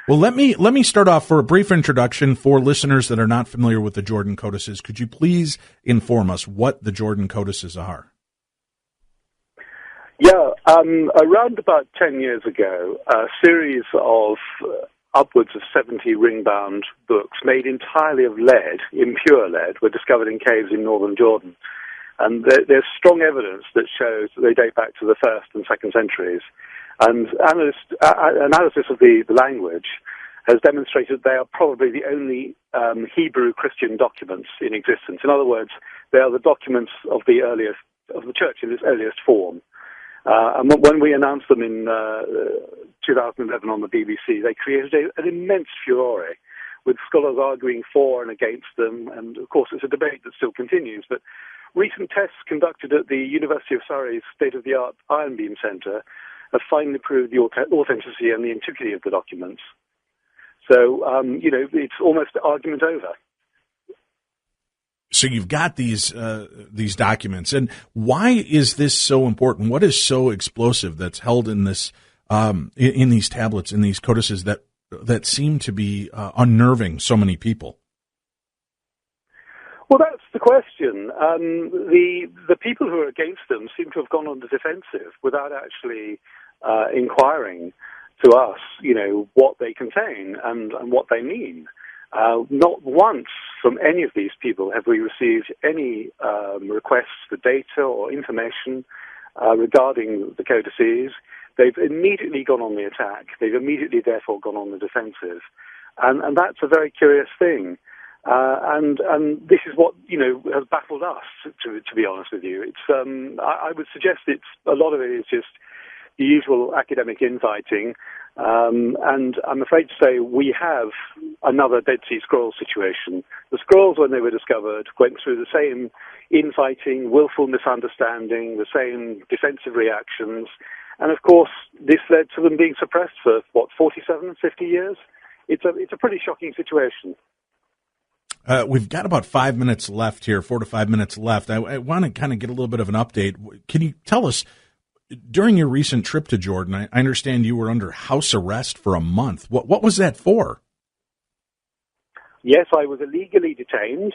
Well, let me start off for a brief introduction for listeners that are not familiar with the Jordan Codices. Could you please inform us what the Jordan Codices are? Yeah, around about 10 years ago, a series of upwards of 70 ring-bound books made entirely of lead, impure lead, were discovered in caves in northern Jordan. And there's strong evidence that shows that they date back to the 1st and 2nd centuries. And analysis of the language has demonstrated they are probably the only Hebrew Christian documents in existence. In other words, they are the documents of the church in its earliest form. And when we announced them in 2011 on the BBC, they created an immense furore, with scholars arguing for and against them. And of course, it's a debate that still continues. But recent tests conducted at the University of Surrey's state-of-the-art Iron Beam Centre have finally proved the authenticity and the antiquity of the documents. So, it's almost argument over. So you've got these documents, and why is this so important? What is so explosive that's held in this in these tablets, in these codices that seem to be unnerving so many people? Well, that's the question. The people who are against them seem to have gone on the defensive without actually inquiring to us, what they contain and what they mean. Not once from any of these people have we received any requests for data or information regarding the codices. They've immediately gone on the attack. They've immediately, therefore, gone on the defensive. And that's a very curious thing. And this is what, has baffled us, to be honest with you. It's, I would suggest a lot of it is just the usual academic infighting. And I'm afraid to say we have another Dead Sea Scrolls situation. The scrolls, when they were discovered, went through the same infighting, willful misunderstanding, the same defensive reactions. And of course, this led to them being suppressed for, 47, 50 years? It's a pretty shocking situation. We've got about 5 minutes left here, 4 to 5 minutes left. I want to kind of get a little bit of an update. Can you tell us, during your recent trip to Jordan, I understand you were under house arrest for a month. What was that for? Yes, I was illegally detained,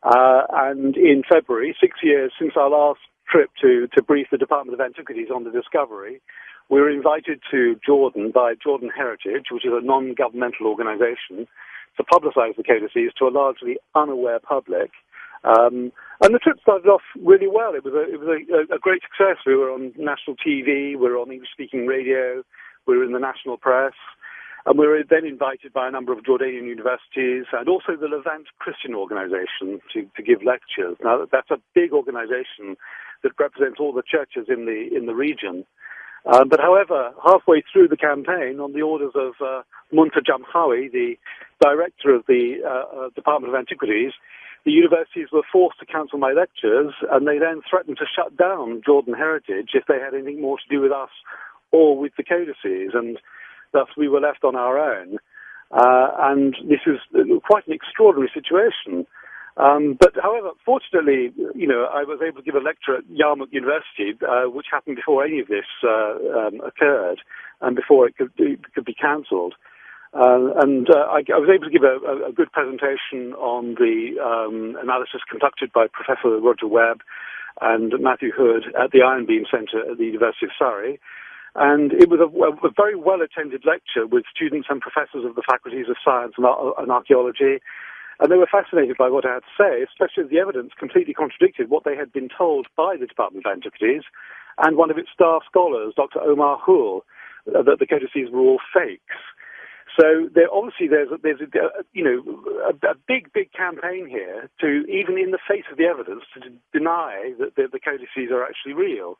and in February, 6 years since our last trip to brief the Department of Antiquities on the discovery, we were invited to Jordan by Jordan Heritage, which is a non-governmental organization, to publicize the codices to a largely unaware public. And the trip started off really well. It was a great success. We were on national TV, we were on English-speaking radio, we were in the national press, and we were then invited by a number of Jordanian universities and also the Levant Christian organization to give lectures. Now, that's a big organization that represents all the churches in the region. But however, halfway through the campaign, on the orders of Munta Jamhawi, the director of the Department of Antiquities, the universities were forced to cancel my lectures, and they then threatened to shut down Jordan Heritage if they had anything more to do with us or with the codices, and thus we were left on our own. And this is quite an extraordinary situation. But however, fortunately, I was able to give a lecture at Yarmouk University, which happened before any of this occurred and before it could be cancelled. And I was able to give a good presentation on the analysis conducted by Professor Roger Webb and Matthew Hood at the Iron Beam Centre at the University of Surrey. And it was a very well-attended lecture with students and professors of the faculties of science and archaeology. And they were fascinated by what I had to say, especially as the evidence completely contradicted what they had been told by the Department of Antiquities and one of its staff scholars, Dr. Omar Houl, that the codices were all fakes. So there's a big campaign here to, even in the face of the evidence, to deny that the codices are actually real.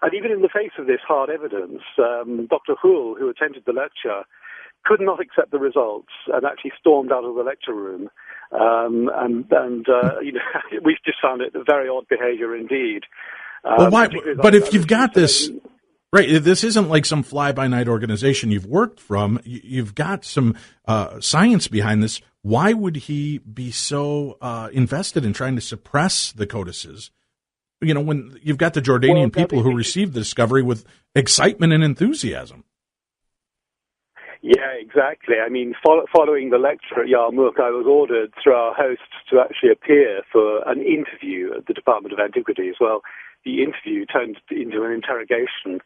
And even in the face of this hard evidence, Dr. Houl, who attended the lecture, could not accept the results and actually stormed out of the lecture room. We've just found it a very odd behavior indeed. Well, why? But if you've got this, right, this isn't like some fly-by-night organization you've worked from. You've got some science behind this. Why would he be so invested in trying to suppress the codices? When you've got the Jordanian people who received the discovery with excitement and enthusiasm. Yeah, exactly. I mean, following the lecture at Yarmouk, I was ordered through our hosts to actually appear for an interview at the Department of Antiquities. Well, the interview turned into an interrogation,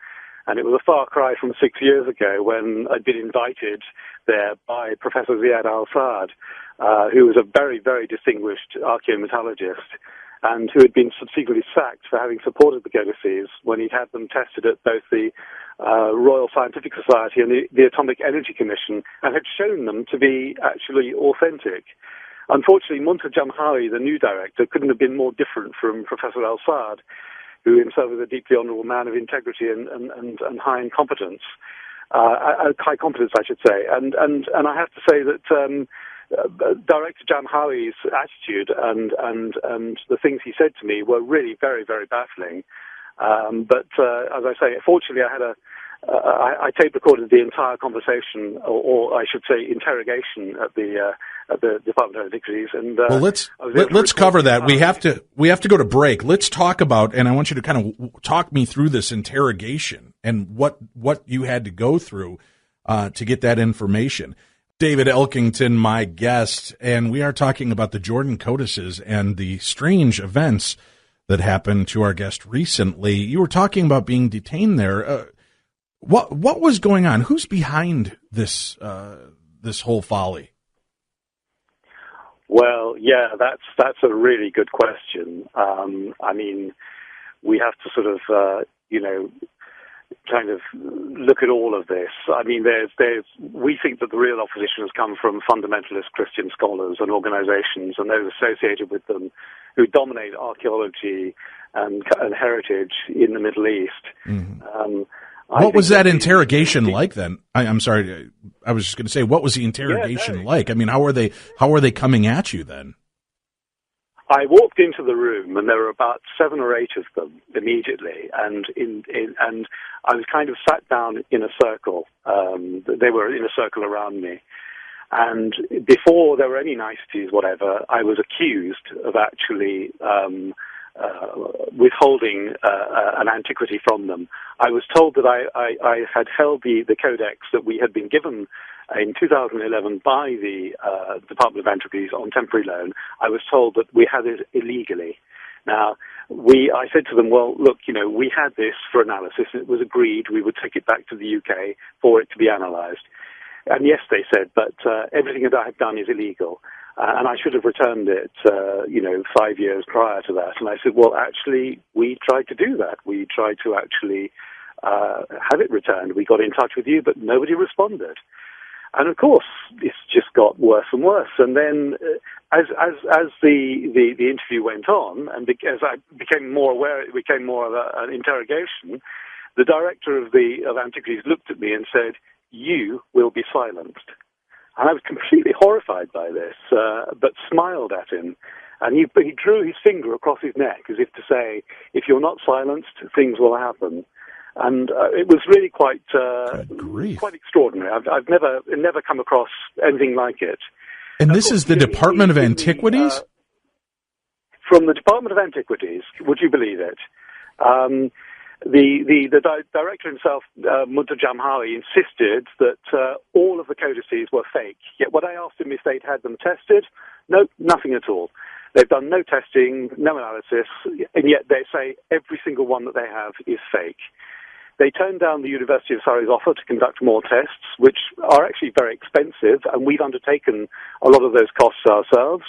and it was a far cry from 6 years ago when I'd been invited there by Professor Ziad Al-Saad, who was a very, very distinguished archaeometallurgist, and who had been subsequently sacked for having supported the codices when he'd had them tested at both the Royal Scientific Society and the Atomic Energy Commission, and had shown them to be actually authentic. Unfortunately, Munta Jamhawi, the new director, couldn't have been more different from Professor Al-Saad, who himself is a deeply honourable man of integrity and high incompetence, high competence, I should say. And I have to say that Director Jamhawi's attitude and the things he said to me were really very, very baffling. But as I say, fortunately, I tape recorded the entire conversation, or I should say, interrogation at the Department of Antiquities. And well, let's cover that. We have to go to break. Let's talk about, and I want you to kind of talk me through this interrogation and what you had to go through to get that information. David Elkington, my guest, and we are talking about the Jordan codices and the strange events that happened to our guest recently. You were talking about being detained there. What was going on? Who's behind this this whole folly? Well, yeah, that's a really good question. I mean, we have to sort of kind of look at all of this. I mean, we think that the real opposition has come from fundamentalist Christian scholars and organizations and those associated with them who dominate archaeology and heritage in the Middle East. Mm-hmm. What was that interrogation like then? I'm sorry, I was just going to say, what was the interrogation like? I mean, how are they coming at you then? I walked into the room, and there were about 7 or 8 of them immediately, and I was kind of sat down in a circle. They were in a circle around me, and before there were any niceties, whatever, I was accused of actually withholding an antiquity from them. I was told that I had held the codex that we had been given in 2011 by the Department of Antiquities on temporary loan. I was told that we had it illegally. Now, I said to them, well, look, we had this for analysis. It was agreed we would take it back to the UK for it to be analysed. And yes, they said, but everything that I have done is illegal. And I should have returned it, 5 years prior to that. And I said, well, actually, we tried to do that. We tried to actually have it returned. We got in touch with you, but nobody responded. And of course, it's just got worse and worse. And then, as the interview went on, and as I became more aware, it became more of an interrogation. The director of Antiquities looked at me and said, "You will be silenced." And I was completely horrified by this, but smiled at him. And he drew his finger across his neck as if to say, "If you're not silenced, things will happen." And it was really quite extraordinary. I've never come across anything like it. And this is the Department of Antiquities? From the Department of Antiquities, would you believe it? The director himself, Munta Jamhawi, insisted that all of the codices were fake. Yet when I asked him if they'd had them tested, no, nothing at all. They've done no testing, no analysis, and yet they say every single one that they have is fake. They turned down the University of Surrey's offer to conduct more tests, which are actually very expensive, and we've undertaken a lot of those costs ourselves.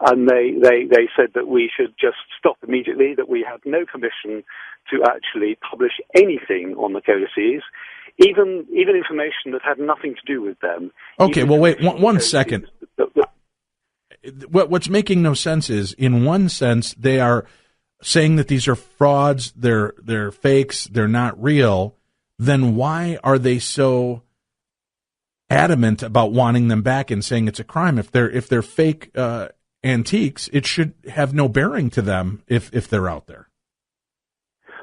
And they said that we should just stop immediately, that we had no permission to actually publish anything on the codices, even information that had nothing to do with them. Okay, well, wait, one second. What's making no sense is, in one sense, they are saying that these are frauds, they're fakes, they're not real. Then why are they so adamant about wanting them back and saying it's a crime? If they're fake antiques, it should have no bearing to them if they're out there.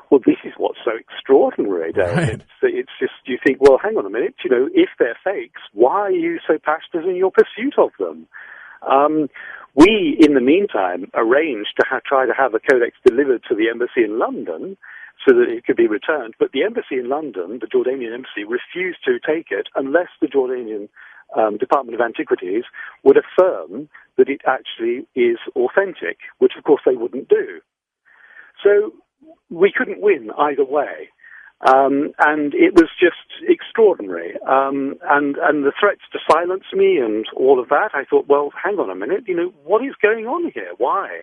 Well, this is what's so extraordinary, Dave. Right. It's just, you think, well, hang on a minute, if they're fakes, why are you so passionate in your pursuit of them? We, in the meantime, arranged to try to have a codex delivered to the embassy in London so that it could be returned. But the embassy in London, the Jordanian embassy, refused to take it unless the Jordanian Department of Antiquities would affirm that it actually is authentic, which of course they wouldn't do. So we couldn't win either way. And it was just extraordinary. And the threats to silence me and all of that, I thought, well, hang on a minute, what is going on here? Why?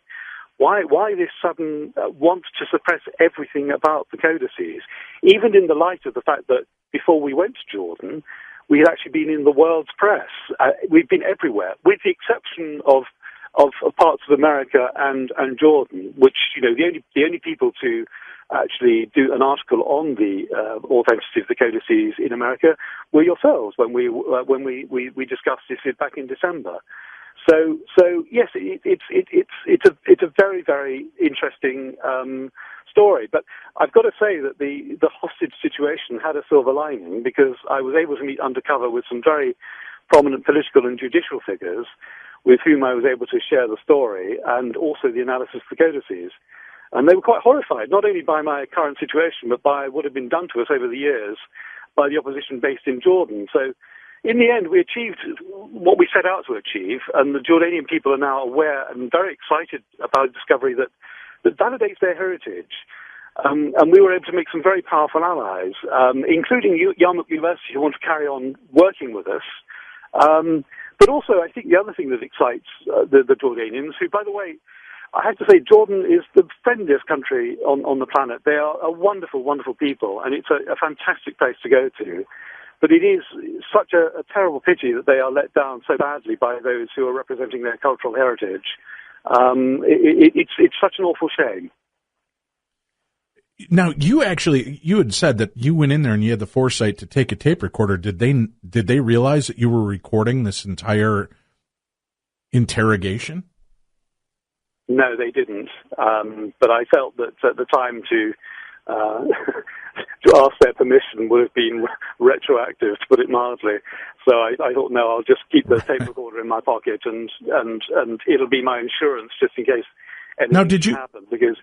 Why this sudden want to suppress everything about the codices, even in the light of the fact that before we went to Jordan, we had actually been in the world's press. We've been everywhere, with the exception of parts of America and Jordan, which, the only people to actually do an article on the authenticity of the codices in America were yourselves when we discussed this back in December. So yes, it's a very, very interesting story. But I've got to say that the hostage situation had a silver lining, because I was able to meet undercover with some very prominent political and judicial figures with whom I was able to share the story and also the analysis of the codices. And they were quite horrified, not only by my current situation, but by what had been done to us over the years by the opposition based in Jordan. So in the end, we achieved what we set out to achieve, and the Jordanian people are now aware and very excited about a discovery that validates their heritage. And we were able to make some very powerful allies, including Yarmouk University, who want to carry on working with us. But also, I think the other thing that excites the Jordanians, who, by the way, I have to say, Jordan is the friendliest country on the planet. They are a wonderful, wonderful people, and it's a fantastic place to go to. But it is such a terrible pity that they are let down so badly by those who are representing their cultural heritage. It's such an awful shame. Now, you had said that you went in there and you had the foresight to take a tape recorder. Did they realize that you were recording this entire interrogation? No, they didn't. But I felt that at the time to ask their permission would have been retroactive, to put it mildly. So I thought, no, I'll just keep the tape recorder in my pocket, and it'll be my insurance just in case anything happens. Because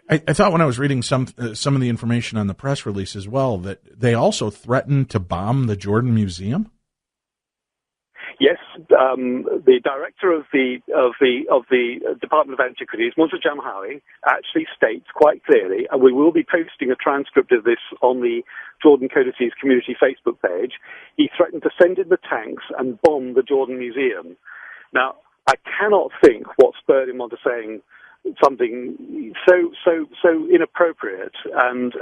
I thought when I was reading some of the information on the press release as well that they also threatened to bomb the Jordan Museum. Yes, the director of the Department of Antiquities, Musa Jamhawi, actually states quite clearly, and we will be posting a transcript of this on the Jordan Codices community Facebook page. He threatened to send in the tanks and bomb the Jordan Museum. Now, I cannot think what spurred him onto saying something so inappropriate and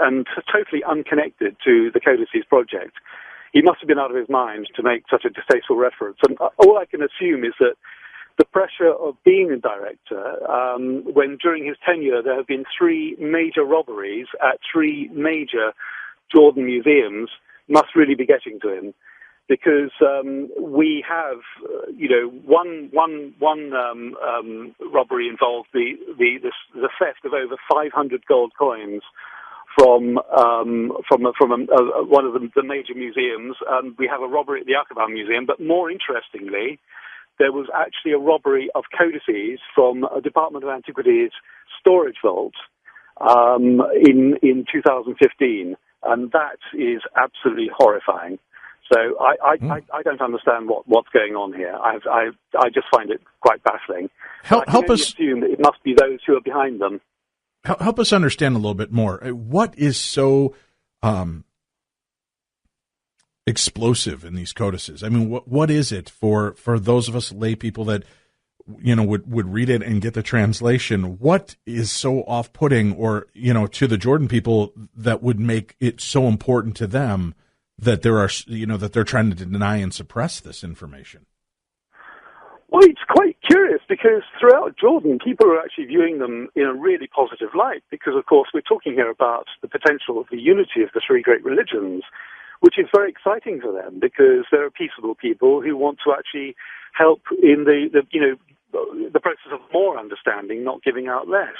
totally unconnected to the Codices project. He must have been out of his mind to make such a distasteful reference. And all I can assume is that the pressure of being a director, when during his tenure there have been 3 major robberies at 3 major Jordan museums, must really be getting to him. Because we have, one robbery involved the theft of over 500 gold coins from one of the major museums. We have a robbery at the Aqaba Museum, but more interestingly, there was actually a robbery of codices from a Department of Antiquities storage vault in 2015, and that is absolutely horrifying. So I don't understand what's going on here. I just find it quite baffling. Help us assume that it must be those who are behind them. Help us understand a little bit more. What is so explosive in these codices? I mean, what is it for those of us lay people that would read it and get the translation? What is so off-putting, or to the Jordan people, that would make it so important to them that that they're trying to deny and suppress this information? Well, it's quite curious, because throughout Jordan, people are actually viewing them in a really positive light, because, of course, we're talking here about the potential of the unity of the 3 great religions, which is very exciting for them, because they're peaceable people who want to actually help in the process of more understanding, not giving out less.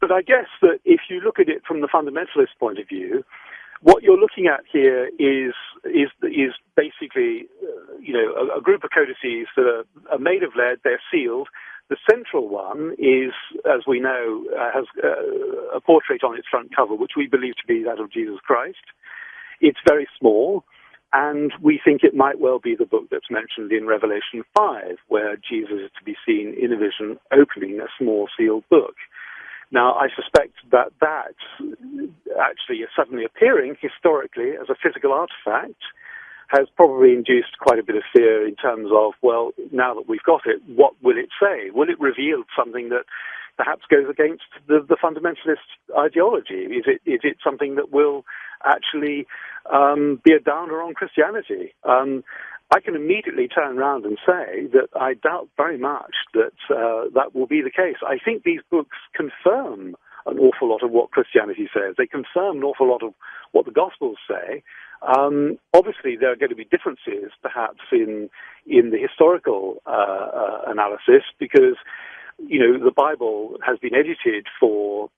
But I guess that if you look at it from the fundamentalist point of view, what you're looking at here is basically, a group of codices that are made of lead. They're sealed. The central one is, as we know, has a portrait on its front cover, which we believe to be that of Jesus Christ. It's very small, and we think it might well be the book that's mentioned in Revelation 5, where Jesus is to be seen in a vision opening a small sealed book. Now, I suspect that actually is suddenly appearing historically as a physical artifact has probably induced quite a bit of fear in terms of, well, now that we've got it, what will it say? Will it reveal something that perhaps goes against the fundamentalist ideology? Is it something that will actually be a downer on Christianity? I can immediately turn around and say that I doubt very much that that will be the case. I think these books confirm an awful lot of what Christianity says. They confirm an awful lot of what the Gospels say. Obviously, there are going to be differences, perhaps, in the historical analysis, because the Bible has been edited for,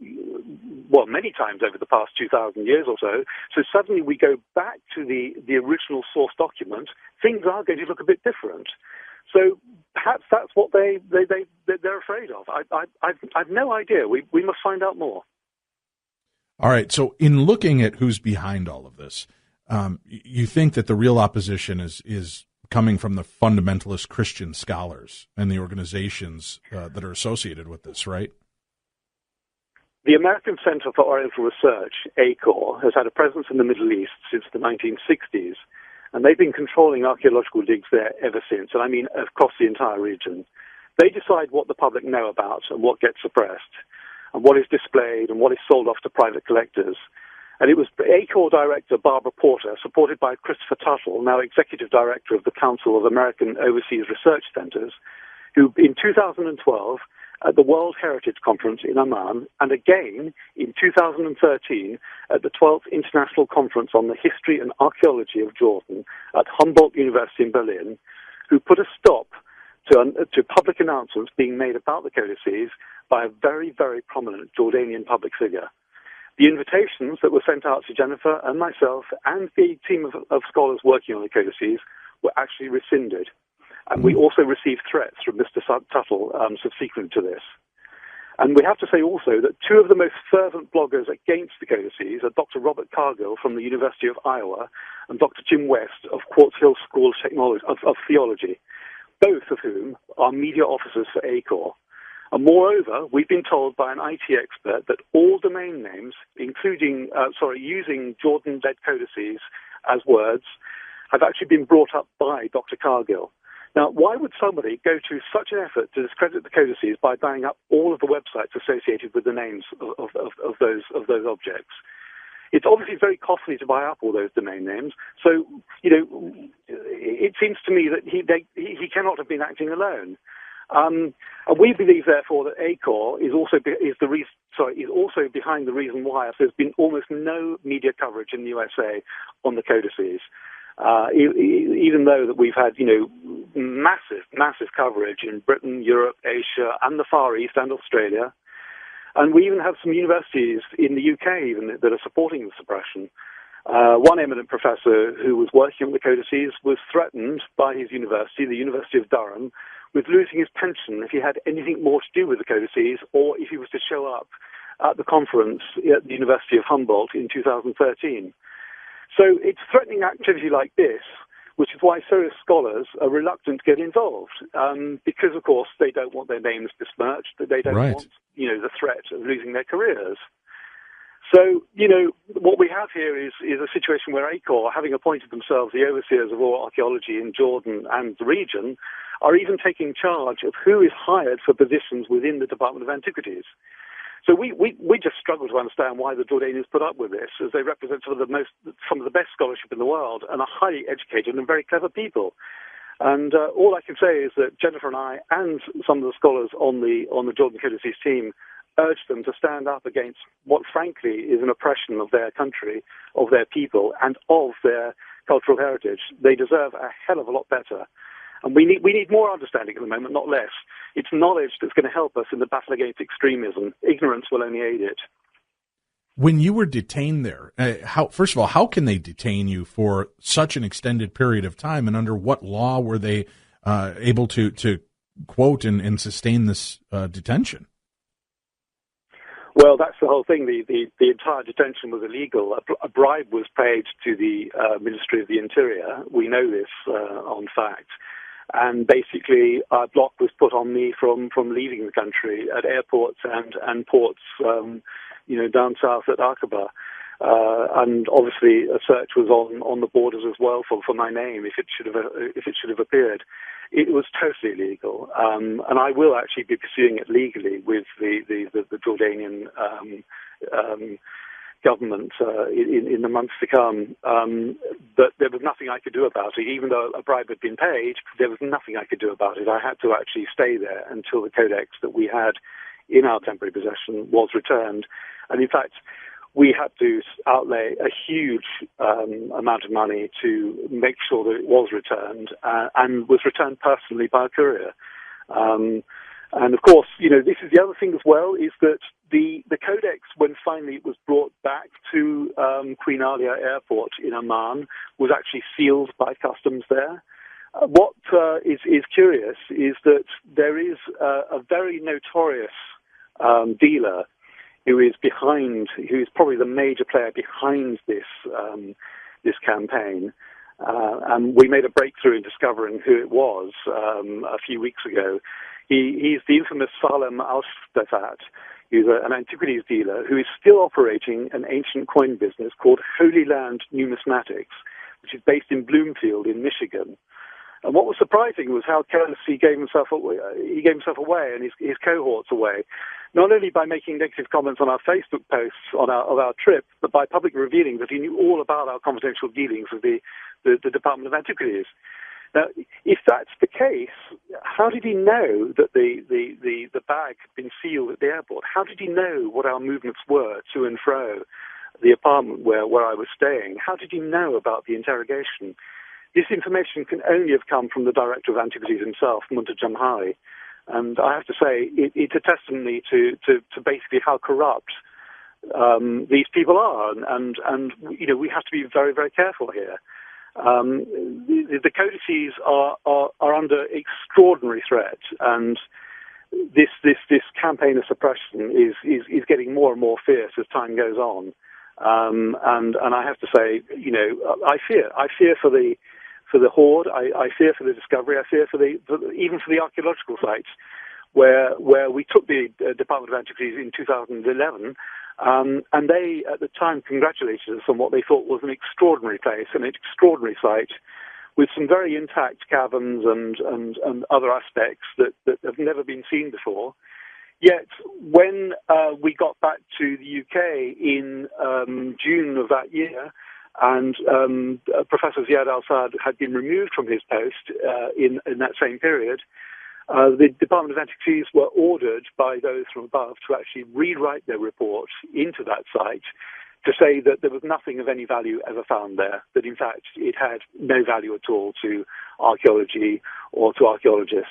many times over the past 2,000 years or so. So suddenly we go back to the original source document. Things are going to look a bit different. So perhaps that's what they're afraid of. I've no idea. We must find out more. All right. So in looking at who's behind all of this, you think that the real opposition is coming from the fundamentalist Christian scholars and the organizations that are associated with this, right? The American Center for Oriental Research, ACOR, has had a presence in the Middle East since the 1960s, and they've been controlling archaeological digs there ever since, and I mean across the entire region. They decide what the public know about and what gets suppressed, and what is displayed and what is sold off to private collectors. And it was ACOR Director Barbara Porter, supported by Christopher Tuttle, now Executive Director of the Council of American Overseas Research Centers, who in 2012, at the World Heritage Conference in Amman, and again in 2013 at the 12th International Conference on the History and Archaeology of Jordan at Humboldt University in Berlin, who put a stop to public announcements being made about the codices by a very, very prominent Jordanian public figure. The invitations that were sent out to Jennifer and myself and the team of scholars working on the codices were actually rescinded. And we also received threats from Mr. Tuttle subsequent to this. And we have to say also that two of the most fervent bloggers against the codices are Dr. Robert Cargill from the University of Iowa and Dr. Jim West of Quartz Hill School of Theology, both of whom are media officers for ACOR. And moreover, we've been told by an IT expert that all domain names, using Jordan-led codices as words, have actually been brought up by Dr. Cargill. Now, why would somebody go to such an effort to discredit the codices by buying up all of the websites associated with the names of those objects? It's obviously very costly to buy up all those domain names. So, it seems to me that he cannot have been acting alone. And we believe, therefore, that ACOR is also behind the reason why there's been almost no media coverage in the USA on the codices. Even though that we've had, massive coverage in Britain, Europe, Asia, and the Far East and Australia. And we even have some universities in the UK even that are supporting the suppression. One eminent professor who was working on the codices was threatened by his university, the University of Durham, with losing his pension if he had anything more to do with the codices or if he was to show up at the conference at the University of Humboldt in 2013. So it's threatening activity like this, which is why serious scholars are reluctant to get involved, because, of course, they don't want their names besmirched, that they don't want, the threat of losing their careers. So, what we have here is a situation where ACOR, having appointed themselves the overseers of all archaeology in Jordan and the region, are even taking charge of who is hired for positions within the Department of Antiquities. So we just struggle to understand why the Jordanians put up with this, as they represent some of the best scholarship in the world and are highly educated and very clever people. And all I can say is that Jennifer and I and some of the scholars on the Jordan Codices team urge them to stand up against what, frankly, is an oppression of their country, of their people, and of their cultural heritage. They deserve a hell of a lot better. And we need more understanding at the moment, not less. It's knowledge that's going to help us in the battle against extremism. Ignorance will only aid it. When you were detained there, first of all, how can they detain you for such an extended period of time, and under what law were they able to quote and sustain this detention? Well, that's the whole thing. The entire detention was illegal. A bribe was paid to the Ministry of the Interior. We know this on fact. And basically, a block was put on me from leaving the country at airports and ports, down south at Aqaba. And obviously, a search was on the borders as well for my name if it should have appeared. It was totally illegal, and I will actually be pursuing it legally with the Jordanian government in the months to come. But there was nothing I could do about it. Even though a bribe had been paid, there was nothing I could do about it. I had to actually stay there until the codex that we had in our temporary possession was returned. And in fact, we had to outlay a huge amount of money to make sure that it was returned and was returned personally by a courier. And of course, this is the other thing as well, is that the codex, when finally it was brought back to Queen Alia Airport in Amman, was actually sealed by customs there. What is curious is that there is a very notorious dealer who is probably the major player behind this campaign. And we made a breakthrough in discovering who it was a few weeks ago. He's the infamous Salem Al-Stafat. He's an antiquities dealer who is still operating an ancient coin business called Holy Land Numismatics, which is based in Bloomfield in Michigan. And what was surprising was how carelessly he gave himself away and his cohorts away, not only by making negative comments on our Facebook posts of our trip, but by publicly revealing that he knew all about our confidential dealings with the Department of Antiquities. Now, if that's the case, how did he know that the bag had been sealed at the airport? How did he know what our movements were to and fro the apartment where I was staying? How did he know about the interrogation? This information can only have come from the Director of Antiquities himself, Munta Jamhari. And I have to say, it's a testimony to basically how corrupt these people are. And we have to be very, very careful here. The codices are under extraordinary threat, and this campaign of suppression is getting more and more fierce as time goes on. And I have to say, I fear for the hoard. I fear for the discovery. I fear even for the archaeological sites where we took the Department of Antiquities in 2011. And they, at the time, congratulated us on what they thought was an extraordinary place, an extraordinary site, with some very intact caverns and other aspects that have never been seen before. Yet, when we got back to the UK in June of that year, and Professor Ziad Al-Saad had been removed from his post in that same period, the Department of Antiquities were ordered by those from above to actually rewrite their report into that site to say that there was nothing of any value ever found there, that in fact it had no value at all to archaeology or to archaeologists.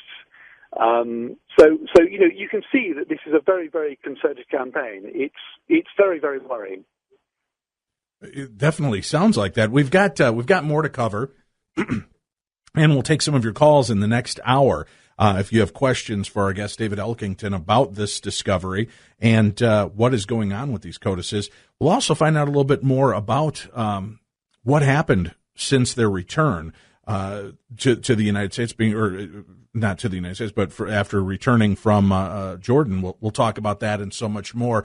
So you can see that this is a very, very concerted campaign. It's very, very worrying. It definitely sounds like that. We've got more to cover, and we'll take some of your calls in the next hour. If you have questions for our guest, David Elkington, about this discovery and what is going on with these codices, we'll also find out a little bit more about what happened since their return to the United States, or not to the United States, but after returning from Jordan. We'll talk about that and so much more.